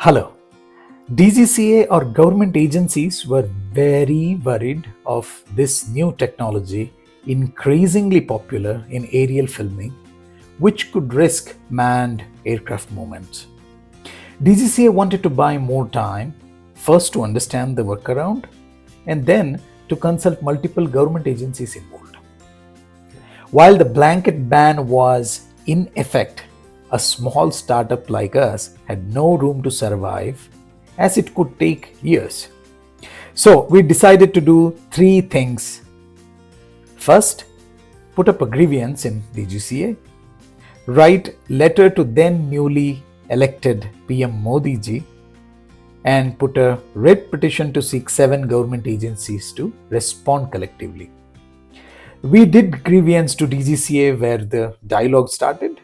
Hello. DGCA or government agencies were very worried of this new technology increasingly popular in aerial filming, which could risk manned aircraft movements. DGCA wanted to buy more time, first to understand the workaround, and then to consult multiple government agencies involved. While the blanket ban was in effect, a small startup like us had no room to survive as it could take years. So we decided to do three things. First, put up a grievance in DGCA, write letter to then newly elected PM Modi ji, and put a writ petition to seek 7 government agencies to respond collectively. We did grievance to DGCA where the dialogue started.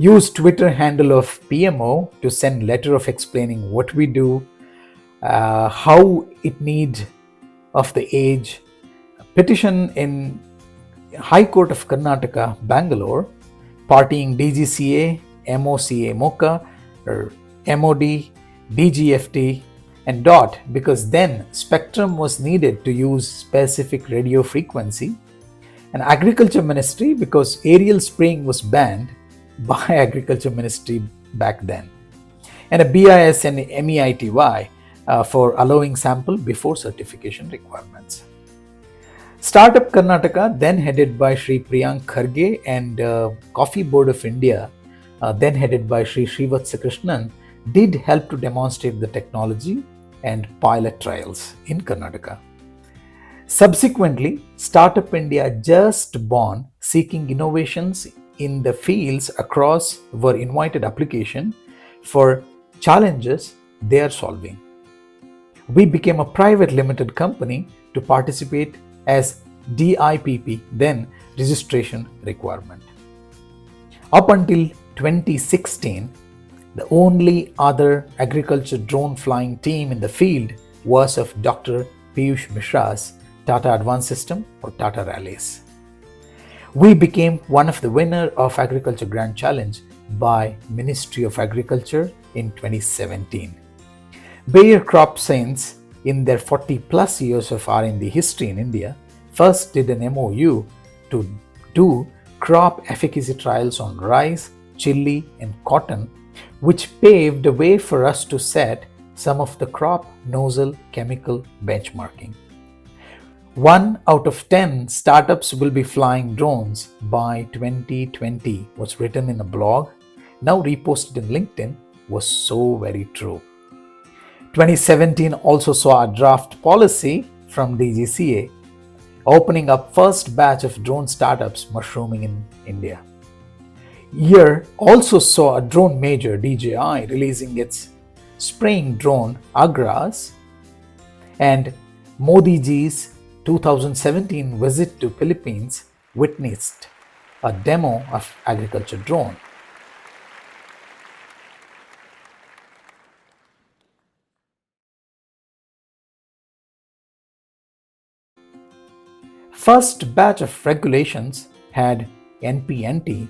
Use Twitter handle of PMO to send letter of explaining what we do, how it need of the age. Petition in High Court of Karnataka, Bangalore, partying DGCA, MOCA, MOCA, or MOD, DGFT, and DOT because then spectrum was needed to use specific radio frequency, and Agriculture Ministry because aerial spraying was banned by Agriculture Ministry back then, and a BIS and MEITY for allowing sample before certification requirements. Startup Karnataka, then headed by Sri Priyank Kharge, and Coffee Board of India, then headed by Sri Srivatsa Krishnan, did help to demonstrate the technology and pilot trials in Karnataka. Subsequently, Startup India, just born, seeking innovations in the fields across, were invited application for challenges they are solving. We became a private limited company to participate as DIPP, then registration requirement. Up until 2016, the only other agriculture drone flying team in the field was of Dr. Piyush Mishra's Tata Advanced System or Tata Rallies. We became one of the winner of Agriculture Grand Challenge by Ministry of Agriculture in 2017. Bayer Crop Science, in their 40 plus years of R&D history in India, first did an MOU to do crop efficacy trials on rice, chili, and cotton, which paved the way for us to set some of the crop nozzle chemical benchmarking. 1 out of 10 startups will be flying drones by 2020 was written in a blog, now reposted in LinkedIn, was so very true. 2017 also saw a draft policy from DGCA opening up first batch of drone startups mushrooming in India. Year also saw a drone major, DJI, releasing its spraying drone Agras, and Modi ji's 2017 visit to Philippines witnessed a demo of agriculture drone. First batch of regulations had NPNT,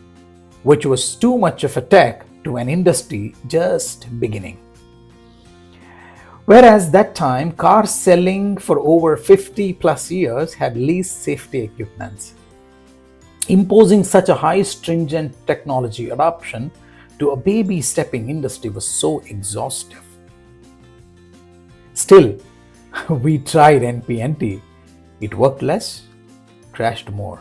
which was too much of a tech to an industry just beginning. Whereas that time, cars selling for over 50 plus years had least safety equipments. Imposing such a high stringent technology adoption to a baby stepping industry was so exhaustive. Still, we tried NPNT. It worked less, crashed more.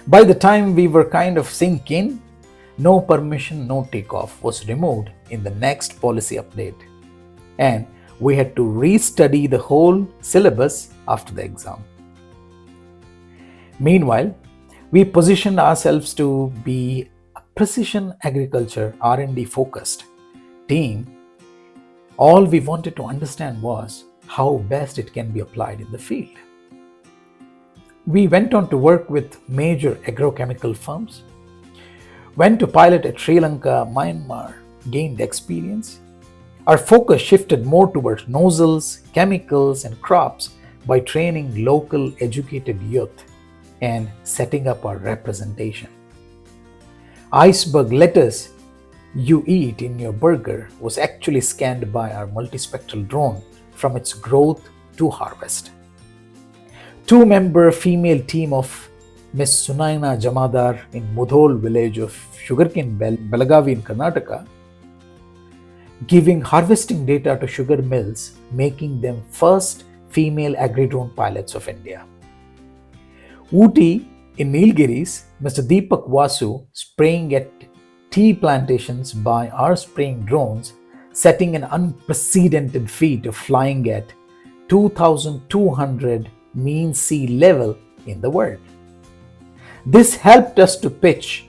By the time we were kind of sink in, no permission, no takeoff was removed in the next policy update, and we had to restudy the whole syllabus after the exam. Meanwhile, we positioned ourselves to be a precision agriculture R&D focused team. All we wanted to understand was how best it can be applied in the field. We went on to work with major agrochemical firms, went to pilot at Sri Lanka, Myanmar, gained experience. Our focus shifted more towards nozzles, chemicals, and crops by training local educated youth and setting up our representation. Iceberg lettuce you eat in your burger was actually scanned by our multispectral drone from its growth to harvest. Two-member female team of Miss Sunaina Jamadar in Mudhol village of Sugarcane Belagavi in Karnataka, giving harvesting data to sugar mills, making them first female agri-drone pilots of India. Ooty in Nilgiris, Mr. Deepak Vasu spraying at tea plantations by our spraying drones, setting an unprecedented feat of flying at 2,200 mean sea level in the world. This helped us to pitch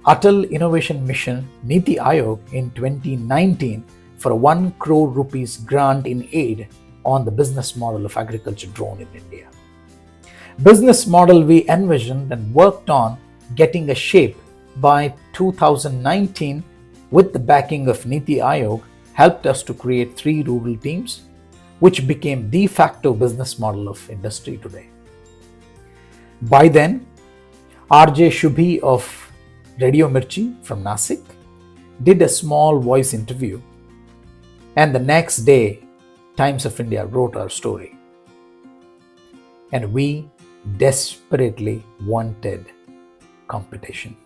Atal Innovation Mission Niti Aayog in 2019 for a 1 crore rupees grant in aid on the business model of agriculture drone in India. Business model we envisioned and worked on getting a shape by 2019 with the backing of Niti Aayog helped us to create 3 rural teams, which became de facto business model of industry today. By then, RJ Shubhi of Radio Mirchi from Nasik did a small voice interview, and the next day, Times of India wrote our story. And we desperately wanted competition.